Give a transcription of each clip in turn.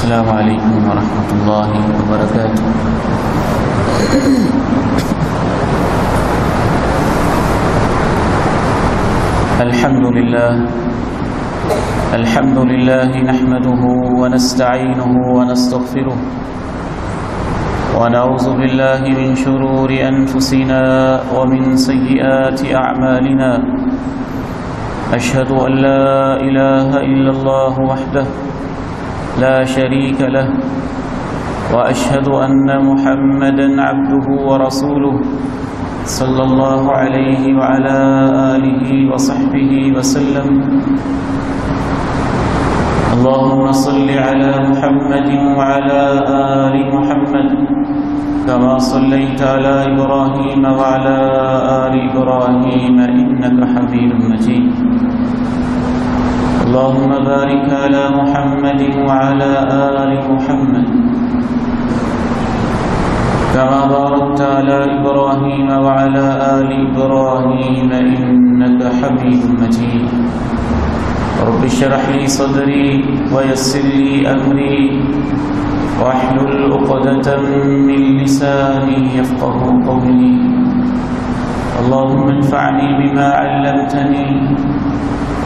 السلام علیکم ورحمۃ اللہ وبرکاتہ۔ الحمد للہ نحمده ونستعینه ونستغفره ونعوذ باللہ من شرور انفسنا ومن سیئات اعمالنا، اشہد ان لا الہ الا اللہ وحدہ لا شریک لہ واشہد ان محمدا عبدہ ورسولہ صلی اللہ علیہ وعلی آلہ وصحبہ وسلم۔ اللہم صل علی محمد وعلی آل محمد كما صليت على إبراهيم وعلى آل إبراهيم إنك حميد مجيد۔ اللهم بارك على محمد وعلى آل محمد كما باركت على إبراهيم وعلى آل إبراهيم إنك حميد مجيد۔ رب اشرح لي صدري ويسر لي أمري واحلل عقدة من لساني يفقهوا قولي۔ اللهم انفعني بما علمتني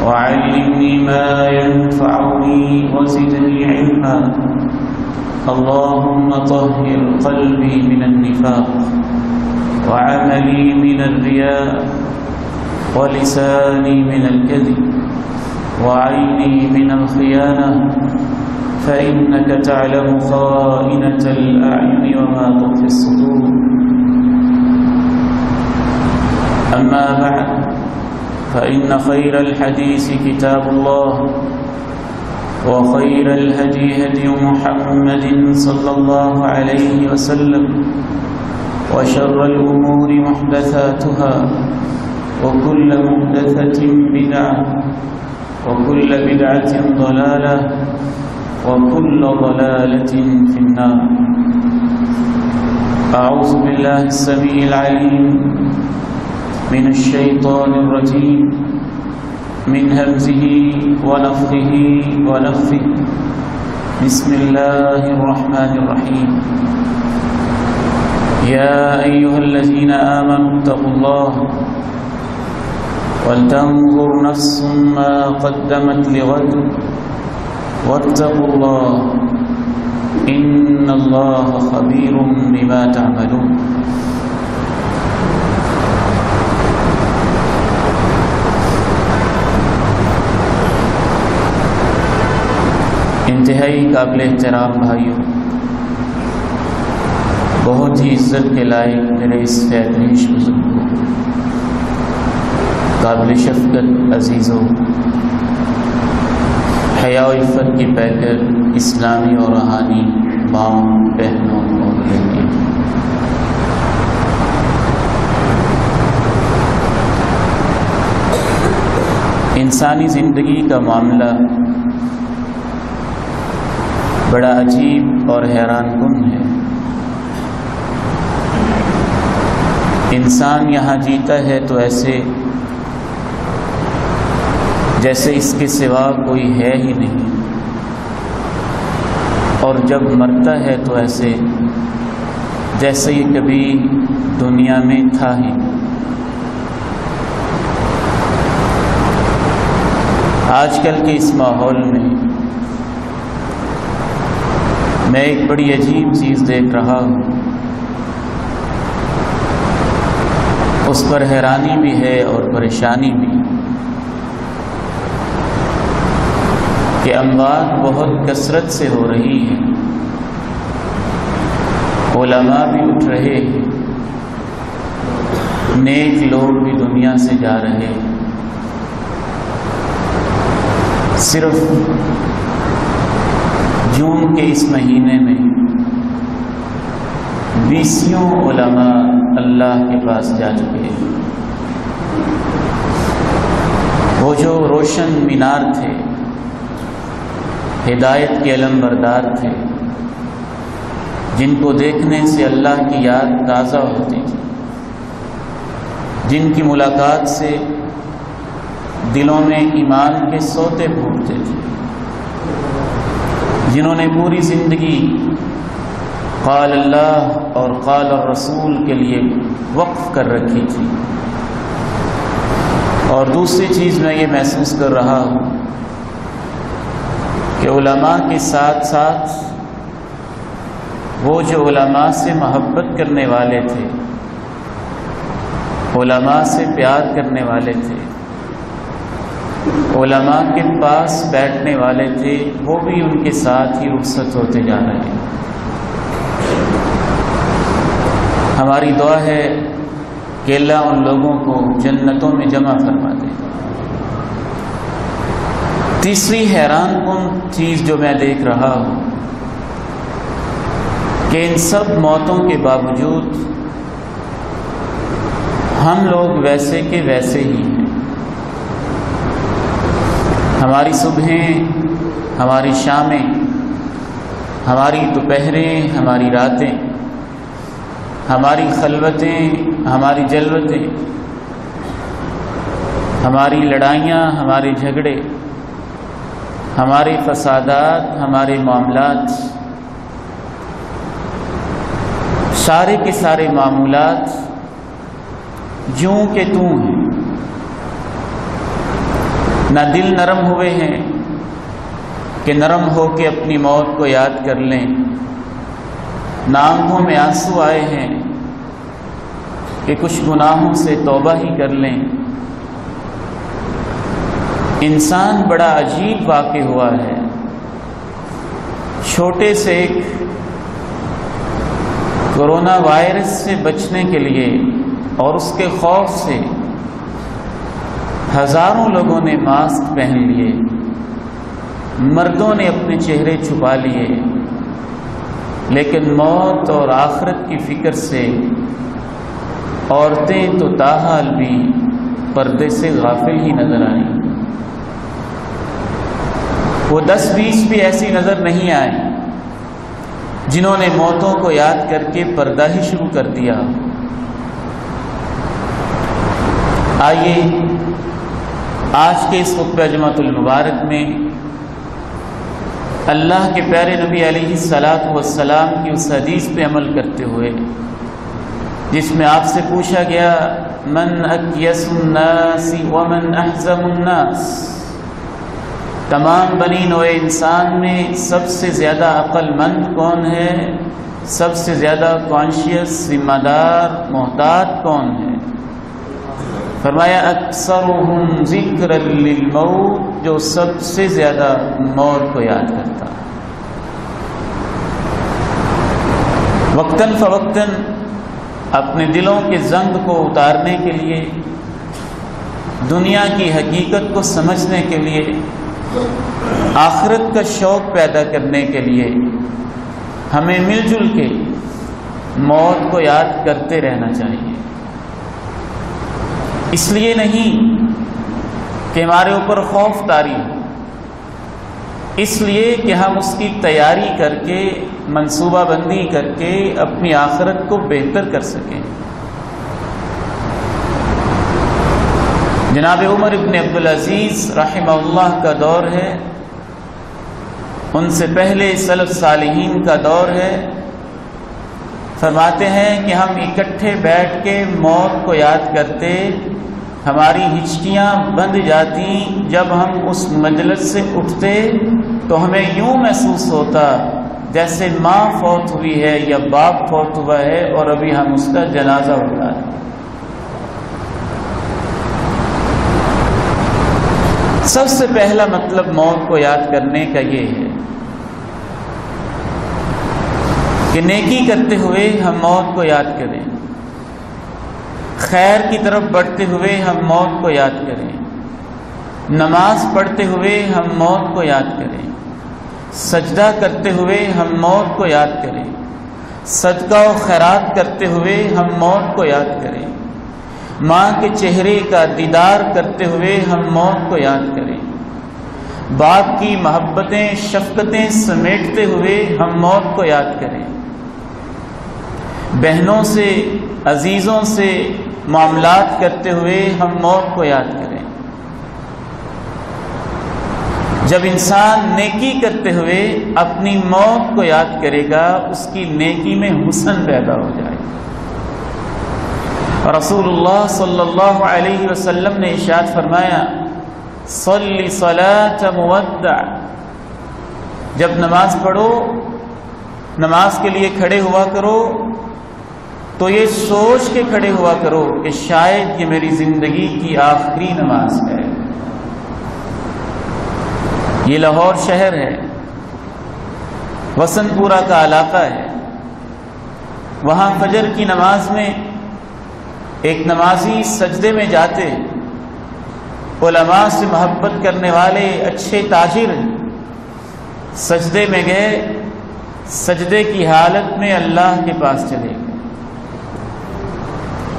وعلمني ما ينفعني وزدني علما۔ اللهم طهر قلبي من النفاق وعملي من الرياء ولساني من الكذب وعيني من الخيانة، فإنك تعلم خائنة الأعين وما تخفي الصدور۔ أما بعد، فإن خير الحديث كتاب الله، وخير الهدي هدي محمد صلى الله عليه وسلم، وشر الأمور محدثاتها، وكل محدثة بدعة، وكل بدعة ضلالة، وكل ضلالة في النار۔ أعوذ بالله السميع العليم من الشيطان الرجيم، من همزه ونفخه ونفثه، بسم الله الرحمن الرحيم۔ يا أيها الذين آمنوا اتقوا الله ولتنظر نفس ما قدمت لغد واتقوا الله إن الله خبير بما تعملون۔ انتہائی قابل احترام بھائیوں، بہت ہی عزت کے لائق میرے اس فیض بزرگ کو، قابل شفقت عزیزوں، حیا و عفت کی پیکر اسلامی اور روحانی ماؤں، بہنوں اور بیٹیوں، انسانی زندگی کا معاملہ بڑا عجیب اور حیران کن ہے۔ انسان یہاں جیتا ہے تو ایسے جیسے اس کے سوا کوئی ہے ہی نہیں، اور جب مرتا ہے تو ایسے جیسے یہ کبھی دنیا میں تھا ہی۔ آج کل کے اس ماحول میں میں ایک بڑی عجیب چیز دیکھ رہا ہوں، اس پر حیرانی بھی ہے اور پریشانی بھی، کہ اموات بہت کثرت سے ہو رہی ہے، علماء بھی اٹھ رہے ہیں، نیک لوگ بھی دنیا سے جا رہے ہیں۔ صرف جون کے اس مہینے میں 20 علماء اللہ کے پاس جا چکے ہیں۔ وہ جو روشن مینار تھے، ہدایت کے علم بردار تھے، جن کو دیکھنے سے اللہ کی یاد تازہ ہوتی تھی، جن کی ملاقات سے دلوں میں ایمان کے سوتے پھوٹتے تھے، جنہوں نے پوری زندگی قال اللہ اور قال الرسول کے لیے وقف کر رکھی تھی. اور دوسری چیز میں یہ محسوس کر رہا ہوں کہ علماء کے ساتھ ساتھ وہ جو علماء سے محبت کرنے والے تھے، علماء سے پیار کرنے والے تھے، علماء کے پاس بیٹھنے والے تھے، وہ بھی ان کے ساتھ ہی رخصت ہوتے جا رہے ہیں. ہماری دعا ہے کہ اللہ ان لوگوں کو جنتوں میں جمع فرما دے. تیسری حیران کن چیز جو میں دیکھ رہا ہوں کہ ان سب موتوں کے باوجود ہم لوگ ویسے کے ویسے ہی ہیں. ہماری صبحیں، ہماری شامیں، ہماری دوپہریں، ہماری راتیں، ہماری خلوتیں، ہماری جلوتیں، ہماری لڑائیاں، ہمارے جھگڑے، ہمارے فسادات، ہمارے معاملات، سارے کے سارے معمولات جوں کہ توں ہیں. نہ دل نرم ہوئے ہیں کہ نرم ہو کے اپنی موت کو یاد کر لیں، نہ آنکھوں میں آنسو آئے ہیں کہ کچھ گناہوں سے توبہ ہی کر لیں. انسان بڑا عجیب واقع ہوا ہے. چھوٹے سے ایک کورونا وائرس سے بچنے کے لیے اور اس کے خوف سے ہزاروں لوگوں نے ماسک پہن لیے، مردوں نے اپنے چہرے چھپا لیے، لیکن موت اور آخرت کی فکر سے عورتیں تو تاحال بھی پردے سے غافل ہی نظر آئیں. وہ 10-20 بھی ایسی نظر نہیں آئیں جنہوں نے موتوں کو یاد کر کے پردہ ہی شروع کر دیا. آئیے آج کے اس خطبہ جمعۃ المبارک میں اللہ کے پیارے نبی علیہ الصلاۃ والسلام کی اس حدیث پہ عمل کرتے ہوئے جس میں آپ سے پوچھا گیا من اکیس الناس ومن احزم الناس، تمام بنی نوع انسان میں سب سے زیادہ عقل مند کون ہے، سب سے زیادہ کانشیس، ذمہ دار، محتاط کون ہے؟ فرمایا اکثرهم ذکرا للموت، جو سب سے زیادہ موت کو یاد کرتا ہے. وقتاً فوقتاً اپنے دلوں کے زنگ کو اتارنے کے لیے، دنیا کی حقیقت کو سمجھنے کے لیے، آخرت کا شوق پیدا کرنے کے لیے ہمیں مل جل کے موت کو یاد کرتے رہنا چاہیے. اس لیے نہیں کہ ہمارے اوپر خوف طاری ہو، اس لیے کہ ہم اس کی تیاری کر کے، منصوبہ بندی کر کے اپنی آخرت کو بہتر کر سکیں. جناب عمر ابن عبدالعزیز رحمہ اللہ کا دور ہے، ان سے پہلے سلف صالحین کا دور ہے. فرماتے ہیں کہ ہم اکٹھے بیٹھ کے موت کو یاد کرتے، ہماری ہچکیاں بند جاتی. جب ہم اس مجلس سے اٹھتے تو ہمیں یوں محسوس ہوتا جیسے ماں فوت ہوئی ہے یا باپ فوت ہوا ہے اور ابھی ہم اس کا جنازہ اٹھا رہے ہیں. سب سے پہلا مطلب موت کو یاد کرنے کا یہ ہے کہ نیکی کرتے ہوئے ہم موت کو یاد کریں، خیر کی طرف بڑھتے ہوئے ہم موت کو یاد کریں، نماز پڑھتے ہوئے ہم موت کو یاد کریں، سجدہ کرتے ہوئے ہم موت کو یاد کریں، صدقہ و خیرات کرتے ہوئے ہم موت کو یاد کریں، ماں کے چہرے کا دیدار کرتے ہوئے ہم موت کو یاد کریں، باپ کی محبتیں شفقتیں سمیٹتے ہوئے ہم موت کو یاد کریں، بہنوں سے عزیزوں سے معاملات کرتے ہوئے ہم موت کو یاد کریں. جب انسان نیکی کرتے ہوئے اپنی موت کو یاد کرے گا، اس کی نیکی میں حسن پیدا ہو جائے گا۔ رسول اللہ صلی اللہ علیہ وسلم نے ارشاد فرمایا، صلی صلاۃ مودع، جب نماز پڑھو، نماز کے لیے کھڑے ہوا کرو تو یہ سوچ کے کھڑے ہوا کرو کہ شاید یہ میری زندگی کی آخری نماز ہے۔ یہ لاہور شہر ہے، وسن پورہ کا علاقہ ہے، وہاں فجر کی نماز میں ایک نمازی سجدے میں جاتے، علماء سے محبت کرنے والے اچھے تاجر سجدے میں گئے، سجدے کی حالت میں اللہ کے پاس چلے گئے۔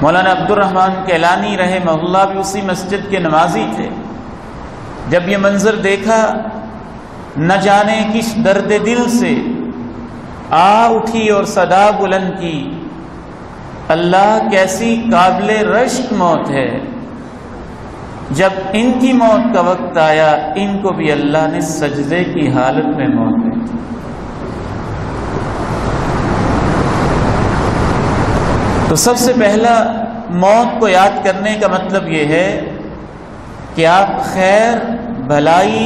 مولانا عبد الرحمن کیلانی رحمہ اللہ بھی اسی مسجد کے نمازی تھے۔ جب یہ منظر دیکھا، نہ جانے کس درد دل سے آ اٹھی اور صدا بلند کی، اللہ کیسی قابل رشک موت ہے، جب ان کی موت کا وقت آیا ان کو بھی اللہ نے سجدے کی حالت میں موت دی۔ تو سب سے پہلا موت کو یاد کرنے کا مطلب یہ ہے کہ آپ خیر، بھلائی،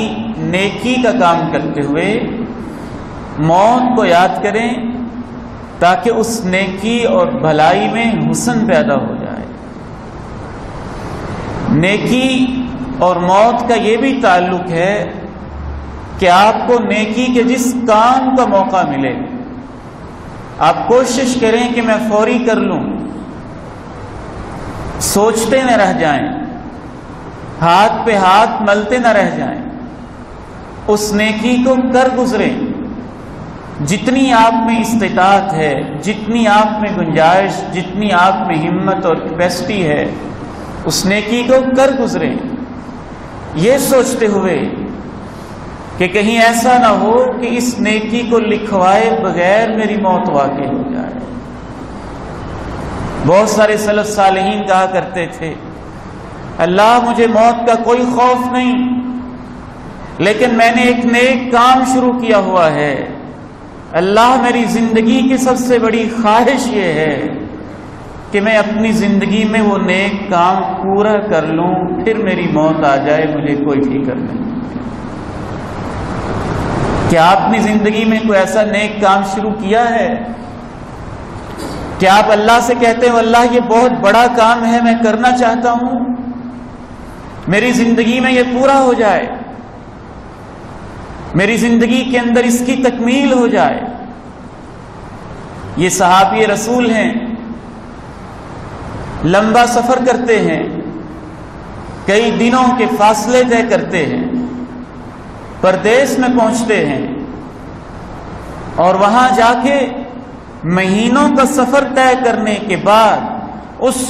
نیکی کا کام کرتے ہوئے موت کو یاد کریں تاکہ اس نیکی اور بھلائی میں حسن پیدا ہو جائے۔ نیکی اور موت کا یہ بھی تعلق ہے کہ آپ کو نیکی کے جس کام کا موقع ملے آپ کوشش کریں کہ میں فوری کر لوں، سوچتے نہ رہ جائیں، ہاتھ پہ ہاتھ ملتے نہ رہ جائیں، اس نیکی کو کر گزریں۔ جتنی آپ میں استطاعت ہے، جتنی آپ میں گنجائش، جتنی آپ میں ہمت اور کیپیسٹی ہے، اس نیکی کو کر گزریں، یہ سوچتے ہوئے کہ کہیں ایسا نہ ہو کہ اس نیکی کو لکھوائے بغیر میری موت واقع ہو جائے۔ بہت سارے سلف صالحین کہا کرتے تھے، اللہ مجھے موت کا کوئی خوف نہیں، لیکن میں نے ایک نیک کام شروع کیا ہوا ہے، اللہ میری زندگی کی سب سے بڑی خواہش یہ ہے کہ میں اپنی زندگی میں وہ نیک کام پورا کر لوں، پھر میری موت آ جائے مجھے کوئی فکر نہیں۔ کیا آپ اپنی زندگی میں کوئی ایسا نیک کام شروع کیا ہے؟ کیا آپ اللہ سے کہتے ہیں اللہ یہ بہت بڑا کام ہے، میں کرنا چاہتا ہوں، میری زندگی میں یہ پورا ہو جائے، میری زندگی کے اندر اس کی تکمیل ہو جائے؟ یہ صحابی رسول ہیں، لمبا سفر کرتے ہیں، کئی دنوں کے فاصلے طے کرتے ہیں، پردیس میں پہنچتے ہیں اور وہاں جا کے مہینوں کا سفر طے کرنے کے بعد اس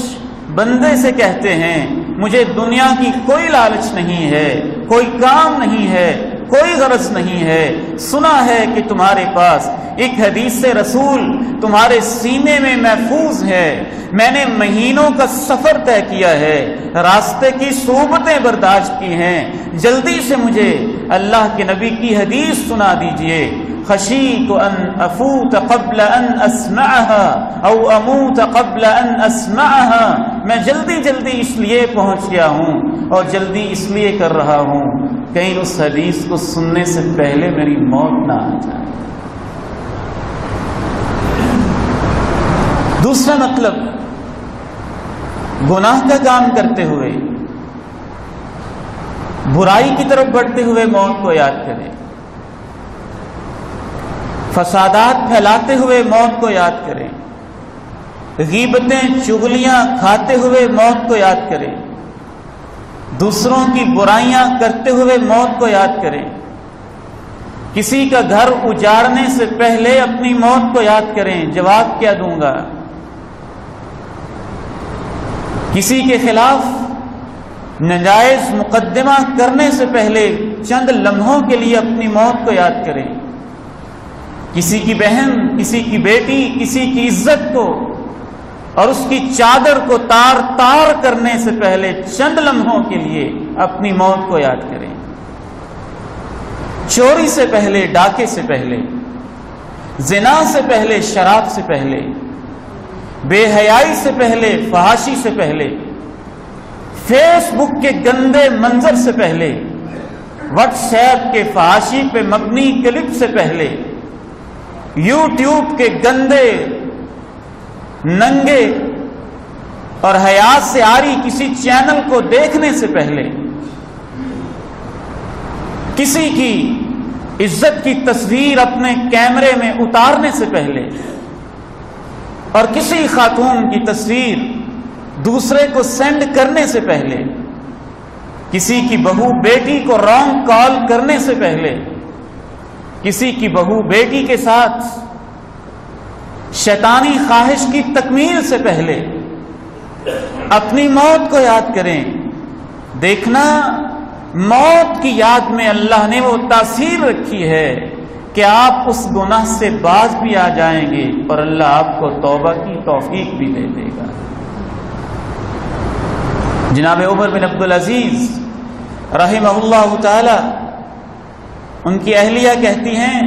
بندے سے کہتے ہیں مجھے دنیا کی کوئی لالچ نہیں ہے، کوئی کام نہیں ہے، کوئی غرض نہیں ہے، سنا ہے کہ تمہارے پاس ایک حدیث رسول تمہارے سینے میں محفوظ ہے، میں نے مہینوں کا سفر طے کیا ہے، راستے کی صعوبتیں برداشت کی ہیں، جلدی سے مجھے اللہ کے نبی کی حدیث سنا دیجئے۔ خشیت ان افوت قبل ان اسمعها او اموت قبل ان اسمعها، میں جلدی جلدی اس لیے پہنچ گیا ہوں اور جلدی اس لیے کر رہا ہوں کہیں اس حدیث کو سننے سے پہلے میری موت نہ آ جائے۔ دوسرا مطلب، گناہ کا کام کرتے ہوئے، برائی کی طرف بڑھتے ہوئے موت کو یاد کریں، فسادات پھیلاتے ہوئے موت کو یاد کریں، غیبتیں چغلیاں کھاتے ہوئے موت کو یاد کریں، دوسروں کی برائیاں کرتے ہوئے موت کو یاد کریں، کسی کا گھر اجاڑنے سے پہلے اپنی موت کو یاد کریں، جواب کیا دوں گا، کسی کے خلاف ناجائز مقدمہ کرنے سے پہلے چند لمحوں کے لیے اپنی موت کو یاد کریں، کسی کی بہن، کسی کی بیٹی، کسی کی عزت کو اور اس کی چادر کو تار تار کرنے سے پہلے چند لمحوں کے لیے اپنی موت کو یاد کریں۔ چوری سے پہلے، ڈاکے سے پہلے، زنا سے پہلے، شراب سے پہلے، بے حیائی سے پہلے، فحاشی سے پہلے، فیس بک کے گندے منظر سے پہلے، واٹس ایپ کے فحاشی پہ مبنی کلپ سے پہلے، یوٹیوب کے گندے ننگے اور حیا سے آری کسی چینل کو دیکھنے سے پہلے، کسی کی عزت کی تصویر اپنے کیمرے میں اتارنے سے پہلے اور کسی خاتون کی تصویر دوسرے کو سینڈ کرنے سے پہلے، کسی کی بہو بیٹی کو رانگ کال کرنے سے پہلے، کسی کی بہو بیٹی کے ساتھ شیطانی خواہش کی تکمیل سے پہلے اپنی موت کو یاد کریں۔ دیکھنا، موت کی یاد میں اللہ نے وہ تاثیر رکھی ہے کہ آپ اس گناہ سے باز بھی آ جائیں گے اور اللہ آپ کو توبہ کی توفیق بھی دے دے گا۔ جناب عمر بن عبدالعزیز رحمہ اللہ تعالی، ان کی اہلیہ کہتی ہیں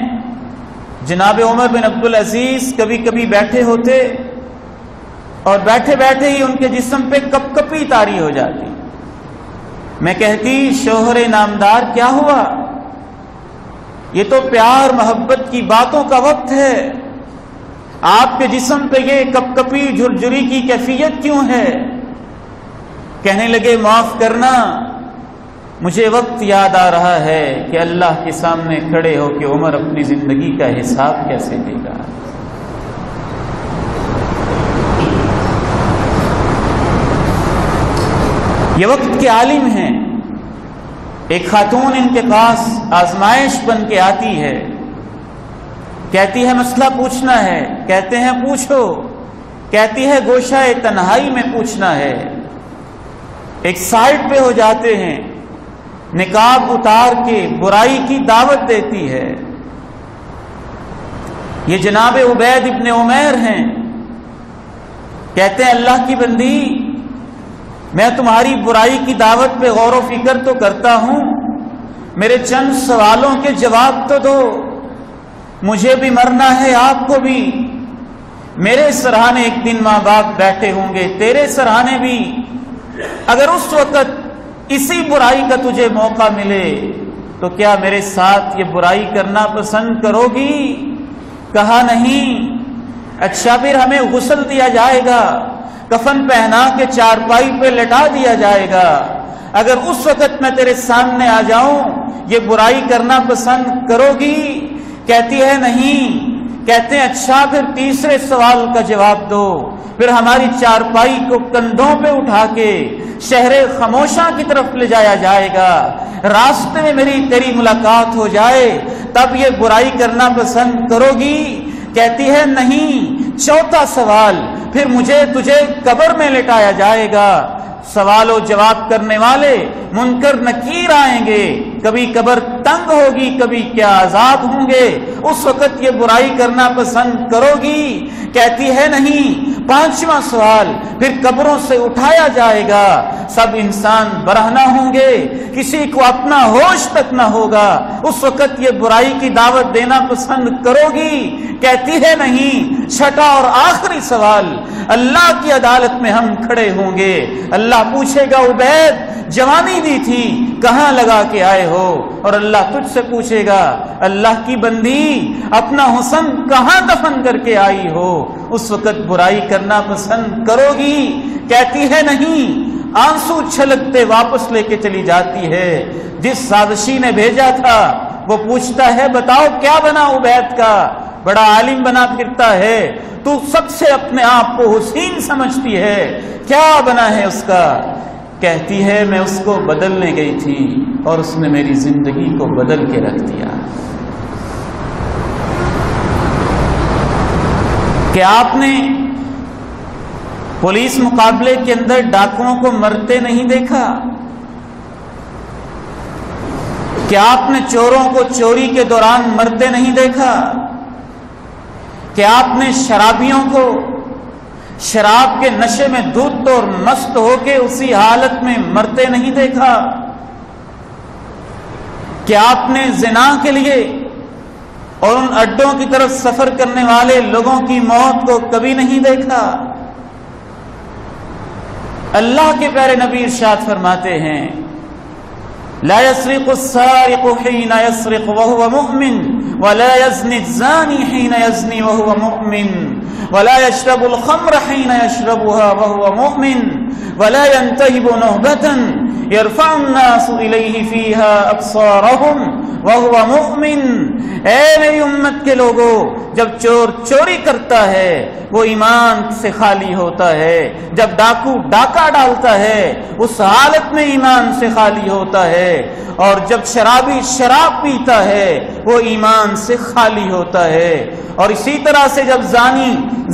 جناب عمر بن عبدالعزیز کبھی کبھی بیٹھے ہوتے اور بیٹھے بیٹھے ہی ان کے جسم پہ کپ کپی طاری ہو جاتی۔ میں کہتی شوہر نامدار کیا ہوا؟ یہ تو پیار محبت کی باتوں کا وقت ہے، آپ کے جسم پہ یہ کپ کپی جھرجھری کی کیفیت کیوں ہے؟ کہنے لگے معاف کرنا، مجھے وقت یاد آ رہا ہے کہ اللہ کے سامنے کھڑے ہو کہ عمر اپنی زندگی کا حساب کیسے دے گا۔ یہ وقت کے عالم ہیں۔ ایک خاتون ان کے پاس آزمائش بن کے آتی ہے، کہتی ہے مسئلہ پوچھنا ہے، کہتے ہیں پوچھو، کہتی ہے گوشہ تنہائی میں پوچھنا ہے۔ ایک سائڈ پہ ہو جاتے ہیں، نقاب اتار کے برائی کی دعوت دیتی ہے۔ یہ جناب عبید ابن عمیر ہیں، کہتے ہیں اللہ کی بندی، میں تمہاری برائی کی دعوت پہ غور و فکر تو کرتا ہوں، میرے چند سوالوں کے جواب تو دو، مجھے بھی مرنا ہے آپ کو بھی، میرے سرہانے ایک دن ماں باپ بیٹھے ہوں گے، تیرے سرہانے بھی، اگر اس وقت اسی برائی کا تجھے موقع ملے تو کیا میرے ساتھ یہ برائی کرنا پسند کرو گی؟ کہا نہیں۔ اچھا پھر ہمیں غسل دیا جائے گا، کفن پہنا کے چارپائی پہ لٹا دیا جائے گا، اگر اس وقت میں تیرے سامنے آ جاؤں یہ برائی کرنا پسند کرو گی؟ کہتی ہے نہیں۔ کہتے ہیں اچھا پھر تیسرے سوال کا جواب دو۔ پھر ہماری چارپائی کو کندھوں پہ اٹھا کے شہر خموشاں کی طرف لے جایا جائے گا، راستے میں میری تیری ملاقات ہو جائے، تب یہ برائی کرنا پسند کرو گی؟ کہتی ہے نہیں۔ چوتھا سوال، پھر مجھے تجھے قبر میں لٹایا جائے گا، سوال و جواب کرنے والے منکر نکیر آئیں گے، کبھی قبر تنگ ہوگی، کبھی کیا عذاب ہوں گے، اس وقت یہ برائی کرنا پسند کرو گی؟ کہتی ہے نہیں۔ پانچواں سوال، پھر قبروں سے اٹھایا جائے گا، سب انسان برہنہ ہوں گے، کسی کو اپنا ہوش تک نہ ہوگا، اس وقت یہ برائی کی دعوت دینا پسند کرو گی؟ کہتی ہے نہیں۔ چھٹا اور آخری سوال، اللہ کی عدالت میں ہم کھڑے ہوں گے، اللہ پوچھے گا عبید جوانی دی تھی کہاں لگا کے آئے ہو، اور اللہ تجھ سے پوچھے گا اللہ کی بندی اپنا حسن کہاں دفن کر کے آئی ہو، اس وقت برائی کرنا پسند کرو گی؟ کہتی ہے نہیں۔ آنسو چھلکتے واپس لے کے چلی جاتی ہے۔ جس سازشی نے بھیجا تھا وہ پوچھتا ہے بتاؤ کیا بنا عبید کا؟ بڑا عالم بنا پھرتا ہے، تو سب سے اپنے آپ کو حسین سمجھتی ہے، کیا بنا ہے اس کا؟ کہتی ہے میں اس کو بدلنے گئی تھی اور اس نے میری زندگی کو بدل کے رکھ دیا۔ کہ آپ نے پولیس مقابلے کے اندر ڈاکوؤں کو مرتے نہیں دیکھا؟ کہ آپ نے چوروں کو چوری کے دوران مرتے نہیں دیکھا؟ کہ آپ نے شرابیوں کو شراب کے نشے میں دھت اور مست ہو کے اسی حالت میں مرتے نہیں دیکھا؟ کہ آپ نے زنا کے لیے اور ان اڈوں کی طرف سفر کرنے والے لوگوں کی موت کو کبھی نہیں دیکھا؟ اللہ کے پیارے نبی ارشاد فرماتے ہیں لا يسرق السارق حين يسرق وهو مؤمن ولا يزني الزاني حين يزني وهو مؤمن ولا يشرب الخمر حين يشربها وهو مؤمن ولا ينتهب نهبة يرفع الناس إليه فيها أبصارهم وهو مؤمن۔ اے میری امت کے لوگوں، جب چور چوری کرتا ہے وہ ایمان سے خالی ہوتا ہے، جب ڈاکو ڈاکہ ڈالتا ہے اس حالت میں ایمان سے خالی ہوتا ہے، اور جب شرابی شراب پیتا ہے وہ ایمان سے خالی ہوتا ہے، اور اسی طرح سے جب زانی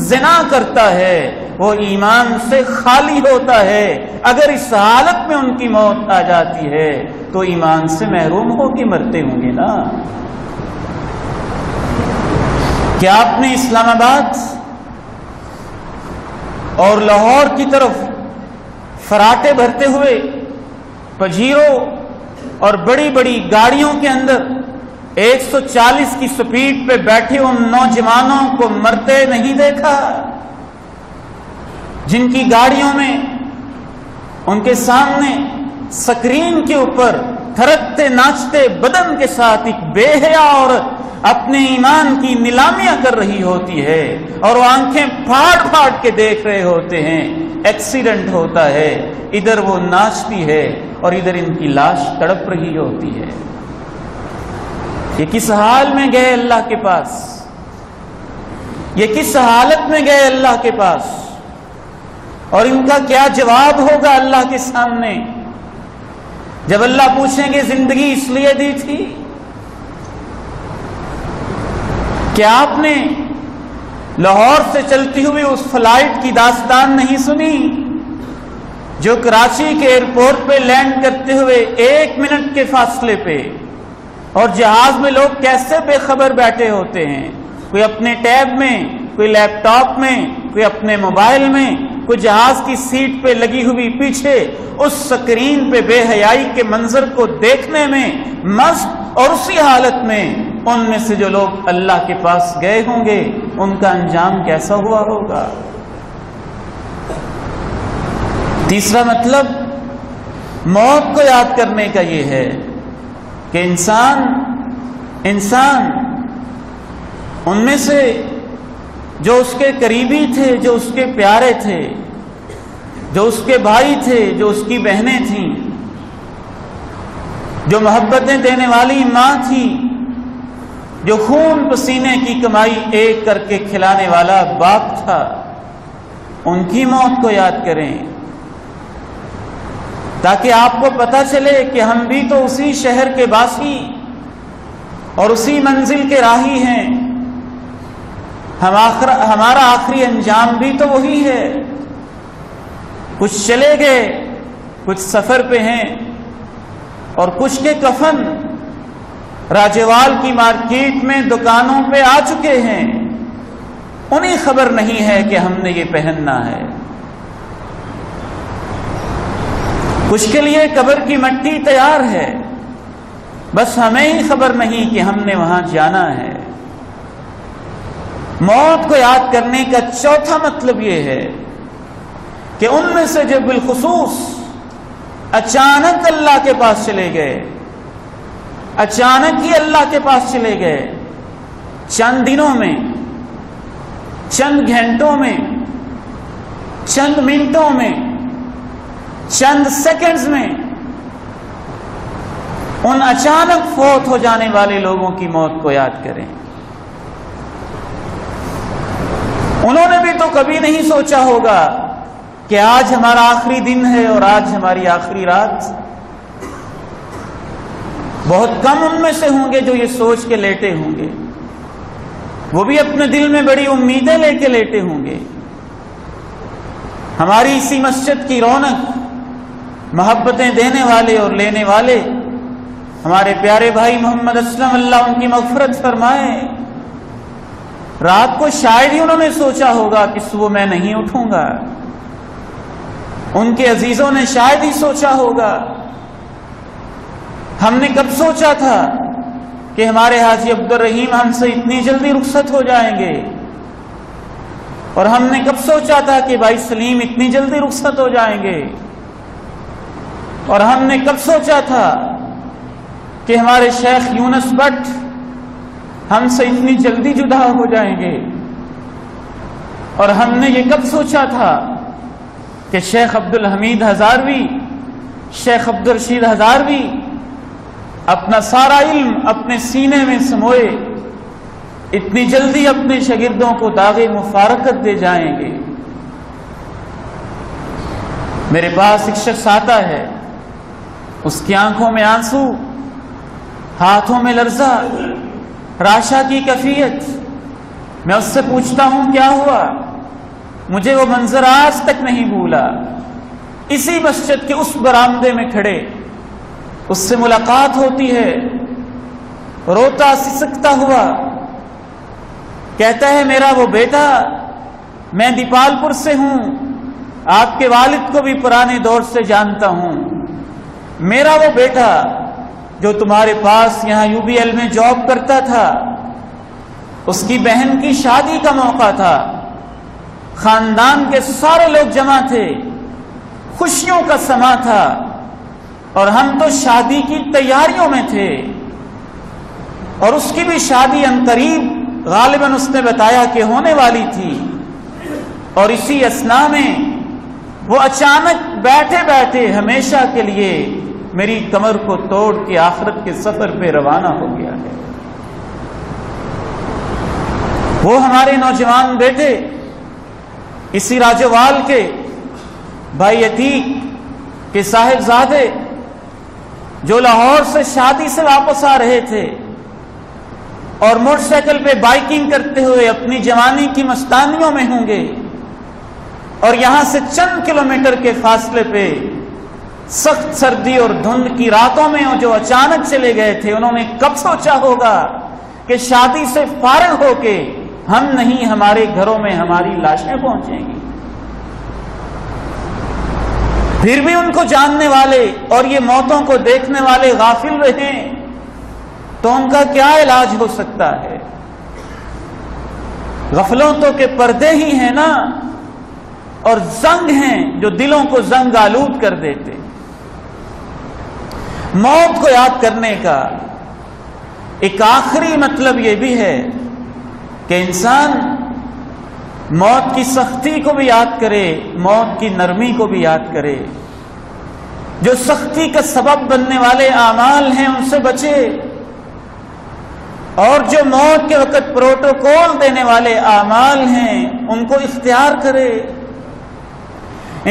زنا کرتا ہے وہ ایمان سے خالی ہوتا ہے۔ اگر اس حالت میں ان کی موت آ جاتی ہے تو ایمان سے محروم ہو کے مرتے ہوں گے نا۔ کیا آپ نے اسلام آباد اور لاہور کی طرف فراٹے بھرتے ہوئے پجیروں اور بڑی بڑی گاڑیوں کے اندر 140 کی سپیڈ پہ بیٹھے ان نوجوانوں کو مرتے نہیں دیکھا، جن کی گاڑیوں میں ان کے سامنے سکرین کے اوپر تھرکتے ناچتے بدن کے ساتھ ایک بے حیا عورت اپنے ایمان کی نیلامیاں کر رہی ہوتی ہے، اور وہ آنکھیں پھاڑ پھاڑ کے دیکھ رہے ہوتے ہیں، ایکسیڈنٹ ہوتا ہے، ادھر وہ ناچتی ہے اور ادھر ان کی لاش تڑپ رہی ہوتی ہے۔ یہ کس حال میں گئے اللہ کے پاس؟ یہ کس حالت میں گئے اللہ کے پاس؟ اور ان کا کیا جواب ہوگا اللہ کے سامنے جب اللہ پوچھیں گے زندگی اس لیے دی تھی؟ کیا آپ نے لاہور سے چلتی ہوئی اس فلائٹ کی داستان نہیں سنی جو کراچی کے ایئرپورٹ پہ لینڈ کرتے ہوئے 1 منٹ کے فاصلے پہ، اور جہاز میں لوگ کیسے بے خبر بیٹھے ہوتے ہیں، کوئی اپنے ٹیب میں، کوئی لیپ ٹاپ میں، کوئی اپنے موبائل میں، کوئی جہاز کی سیٹ پہ لگی ہوئی پیچھے اس سکرین پہ بے حیائی کے منظر کو دیکھنے میں مست، اور اسی حالت میں ان میں سے جو لوگ اللہ کے پاس گئے ہوں گے ان کا انجام کیسا ہوا ہوگا؟ تیسرا مطلب موت کو یاد کرنے کا یہ ہے کہ انسان ان میں سے جو اس کے قریبی تھے، جو اس کے پیارے تھے، جو اس کے بھائی تھے، جو اس کی بہنیں تھیں، جو محبتیں دینے والی ماں تھی، جو خون پسینے کی کمائی ایک کر کے کھلانے والا باپ تھا، ان کی موت کو یاد کریں تاکہ آپ کو پتہ چلے کہ ہم بھی تو اسی شہر کے باسی اور اسی منزل کے راہی ہیں، ہمارا آخری انجام بھی تو وہی ہے۔ کچھ چلے گئے، کچھ سفر پہ ہیں، اور کچھ کے کفن راجوال کی مارکیٹ میں دکانوں پہ آ چکے ہیں، انہیں خبر نہیں ہے کہ ہم نے یہ پہننا ہے۔ کچھ کے لیے قبر کی مٹی تیار ہے، بس ہمیں ہی خبر نہیں کہ ہم نے وہاں جانا ہے۔ موت کو یاد کرنے کا چوتھا مطلب یہ ہے کہ ان میں سے جو بالخصوص اچانک اللہ کے پاس چلے گئے، اچانک ہی اللہ کے پاس چلے گئے، چند دنوں میں، چند گھنٹوں میں، چند منٹوں میں، چند سیکنڈز میں، ان اچانک فوت ہو جانے والے لوگوں کی موت کو یاد کریں۔ انہوں نے بھی تو کبھی نہیں سوچا ہوگا کہ آج ہمارا آخری دن ہے اور آج ہماری آخری رات۔ بہت کم ان میں سے ہوں گے جو یہ سوچ کے لیٹے ہوں گے، وہ بھی اپنے دل میں بڑی امیدیں لے کے لیٹے ہوں گے۔ ہماری اسی مسجد کی رونق، محبتیں دینے والے اور لینے والے ہمارے پیارے بھائی محمد اسلم، اللہ ان کی مغفرت فرمائے، رات کو شاید ہی انہوں نے سوچا ہوگا کہ صبح میں نہیں اٹھوں گا۔ ان کے عزیزوں نے شاید ہی سوچا ہوگا ہم نے کب سوچا تھا کہ ہمارے حاجی عبدالرحیم ہم سے اتنی جلدی رخصت ہو جائیں گے؟ اور ہم نے کب سوچا تھا کہ بھائی سلیم اتنی جلدی رخصت ہو جائیں گے؟ اور ہم نے کب سوچا تھا کہ ہمارے شیخ یونس بٹ ہم سے اتنی جلدی جدا ہو جائیں گے؟ اور ہم نے یہ کب سوچا تھا کہ شیخ عبدالحمید ہزاروی، شیخ عبدالرشید ہزاروی اپنا سارا علم اپنے سینے میں سموئے اتنی جلدی اپنے شاگردوں کو داغ مفارقت دے جائیں گے؟ میرے پاس ایک شخص آتا ہے، اس کی آنکھوں میں آنسو، ہاتھوں میں لرزہ، راشا کی کیفیت۔ میں اس سے پوچھتا ہوں کیا ہوا؟ مجھے وہ منظر آج تک نہیں بھولا۔ اسی مسجد کے اس برآمدے میں کھڑے اس سے ملاقات ہوتی ہے، روتا سسکتا ہوا کہتا ہے میرا وہ بیٹا، میں دیپال پور سے ہوں، آپ کے والد کو بھی پرانے دور سے جانتا ہوں، میرا وہ بیٹا جو تمہارے پاس یہاں UBL میں جاب کرتا تھا، اس کی بہن کی شادی کا موقع تھا، خاندان کے سارے لوگ جمع تھے، خوشیوں کا سما تھا، اور ہم تو شادی کی تیاریوں میں تھے، اور اس کی بھی شادی عنقریب غالباً اس نے بتایا کہ ہونے والی تھی، اور اسی اثناء میں وہ اچانک بیٹھے بیٹھے ہمیشہ کے لیے میری کمر کو توڑ کے آخرت کے سفر پہ روانہ ہو گیا ہے۔ وہ ہمارے نوجوان بیٹے اسی راجوال کے بھائی عتیق کے صاحبزادے جو لاہور سے شادی سے واپس آ رہے تھے اور موٹر سائیکل پہ بائیکنگ کرتے ہوئے اپنی جوانی کی مستانیوں میں ہوں گے، اور یہاں سے چند کلومیٹر کے فاصلے پہ سخت سردی اور دھند کی راتوں میں جو اچانک چلے گئے تھے، انہوں نے کب سوچا ہوگا کہ شادی سے فارغ ہو کے ہم نہیں، ہمارے گھروں میں ہماری لاشیں پہنچیں گی۔ پھر بھی ان کو جاننے والے اور یہ موتوں کو دیکھنے والے غافل رہے تو ان کا کیا علاج ہو سکتا ہے؟ غفلوں تو کے پردے ہی ہیں نا، اور زنگ ہیں جو دلوں کو زنگ آلود کر دیتے۔ موت کو یاد کرنے کا ایک آخری مطلب یہ بھی ہے کہ انسان موت کی سختی کو بھی یاد کرے، موت کی نرمی کو بھی یاد کرے، جو سختی کا سبب بننے والے اعمال ہیں ان سے بچے، اور جو موت کے وقت پروٹوکول دینے والے اعمال ہیں ان کو اختیار کرے۔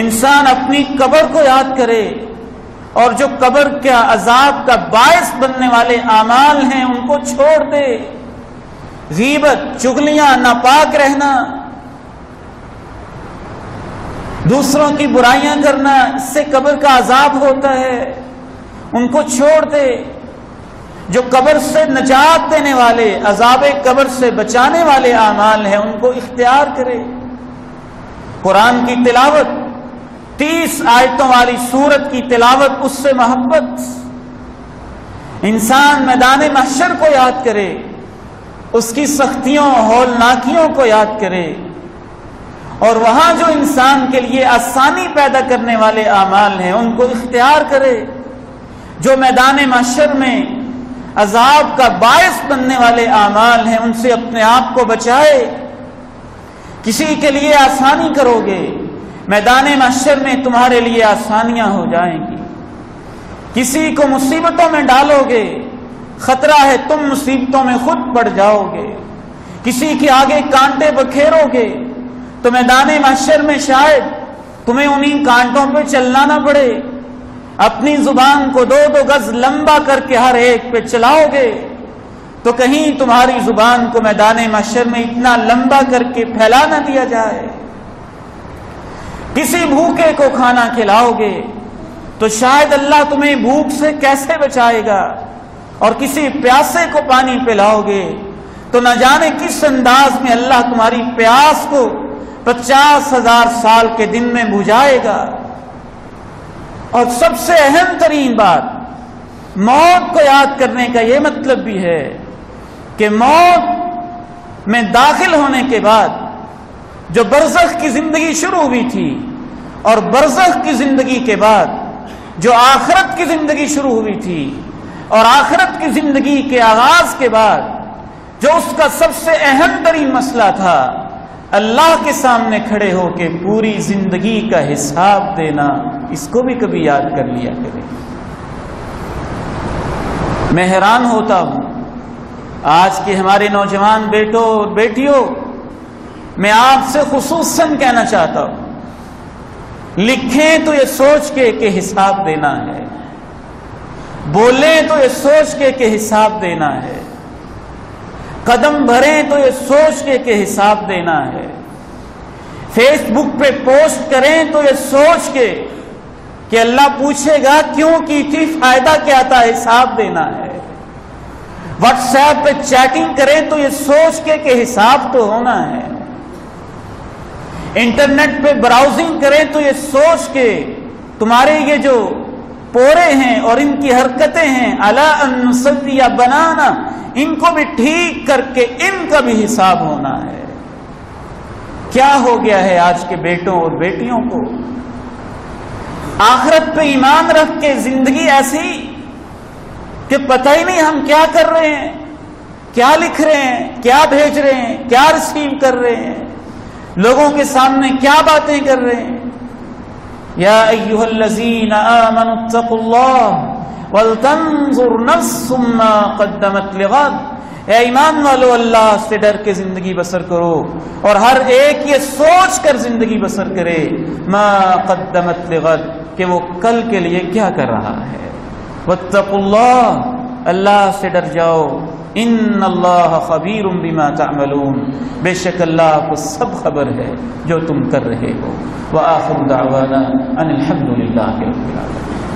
انسان اپنی قبر کو یاد کرے، اور جو قبر کے عذاب کا باعث بننے والے اعمال ہیں ان کو چھوڑ دے۔ غیبت، چغلیاں، ناپاک رہنا، دوسروں کی برائیاں کرنا، اس سے قبر کا عذاب ہوتا ہے، ان کو چھوڑ دے۔ جو قبر سے نجات دینے والے، عذاب قبر سے بچانے والے اعمال ہیں ان کو اختیار کرے۔ قرآن کی تلاوت، 30 آیتوں والی سورت کی تلاوت، اس سے محبت۔ انسان میدان محشر کو یاد کرے، اس کی سختیوں، ہولناکیوں کو یاد کرے، اور وہاں جو انسان کے لیے آسانی پیدا کرنے والے اعمال ہیں ان کو اختیار کرے۔ جو میدان محشر میں عذاب کا باعث بننے والے اعمال ہیں ان سے اپنے آپ کو بچائے۔ کسی کے لیے آسانی کرو گے، میدان محشر میں تمہارے لیے آسانیاں ہو جائیں گی۔ کسی کو مصیبتوں میں ڈالو گے، خطرہ ہے تم مصیبتوں میں خود پڑ جاؤ گے۔ کسی کے آگے کانٹے بکھیرو گے تو میدان محشر میں شاید تمہیں انہی کانٹوں پہ چلنا نہ پڑے۔ اپنی زبان کو 2 گز لمبا کر کے ہر ایک پہ چلاؤ گے تو کہیں تمہاری زبان کو میدان محشر میں اتنا لمبا کر کے پھیلا نہ دیا جائے۔ کسی بھوکے کو کھانا کھلاؤ گے تو شاید اللہ تمہیں بھوک سے کیسے بچائے گا، اور کسی پیاسے کو پانی پلاؤ گے تو نہ جانے کس انداز میں اللہ تمہاری پیاس کو 50,000 سال کے دن میں بجھائے گا۔ اور سب سے اہم ترین بات، موت کو یاد کرنے کا یہ مطلب بھی ہے کہ موت میں داخل ہونے کے بعد جو برزخ کی زندگی شروع ہوئی تھی اور برزخ کی زندگی کے بعد جو آخرت کی زندگی شروع ہوئی تھی اور آخرت کی زندگی کے آغاز کے بعد جو اس کا سب سے اہم ترین مسئلہ تھا، اللہ کے سامنے کھڑے ہو کے پوری زندگی کا حساب دینا، اس کو بھی کبھی یاد کر لیا کرے۔ میں حیران ہوتا ہوں آج کے ہمارے نوجوان بیٹوں اور بیٹیوں، میں آپ سے خصوصاً کہنا چاہتا ہوں، لکھیں تو یہ سوچ کے کہ حساب دینا ہے، بولیں تو یہ سوچ کے کہ حساب دینا ہے، قدم بھریں تو یہ سوچ کے کہ حساب دینا ہے، فیس بک پہ پوسٹ کریں تو یہ سوچ کے کہ اللہ پوچھے گا کیوں کی تھی، فائدہ کیا تھا، حساب دینا ہے، واٹس ایپ پہ چیٹنگ کریں تو یہ سوچ کے کہ حساب تو ہونا ہے، انٹرنیٹ پہ براؤزنگ کریں تو یہ سوچ کے تمہارے یہ جو پورے ہیں اور ان کی حرکتیں ہیں الا ان نصلی بنانا، ان کو بھی ٹھیک کر کے ان کا بھی حساب ہونا ہے۔ کیا ہو گیا ہے آج کے بیٹوں اور بیٹیوں کو؟ آخرت پہ ایمان رکھ کے زندگی ایسی کہ پتہ ہی نہیں ہم کیا کر رہے ہیں، کیا لکھ رہے ہیں، کیا بھیج رہے ہیں، کیا ریسیو کر رہے ہیں، لوگوں کے سامنے کیا باتیں کر رہے ہیں۔ یا ایھا الذین آمنوا اتقوا اللہ ولتنظر نفس ما قدمت لغد، اے ایمان والو اللہ سے ڈر کے زندگی بسر کرو اور ہر ایک یہ سوچ کر زندگی بسر کرے ما قدمت لغد، کہ وہ کل کے لیے کیا کر رہا ہے۔ واتقوا اللہ، اللہ سے ڈر جاؤ، ان اللہ خبیر بما تعملون، بے شک اللہ کو سب خبر ہے جو تم کر رہے ہو۔ وآخر دعوانا ان الحمد للہ رب العالمین۔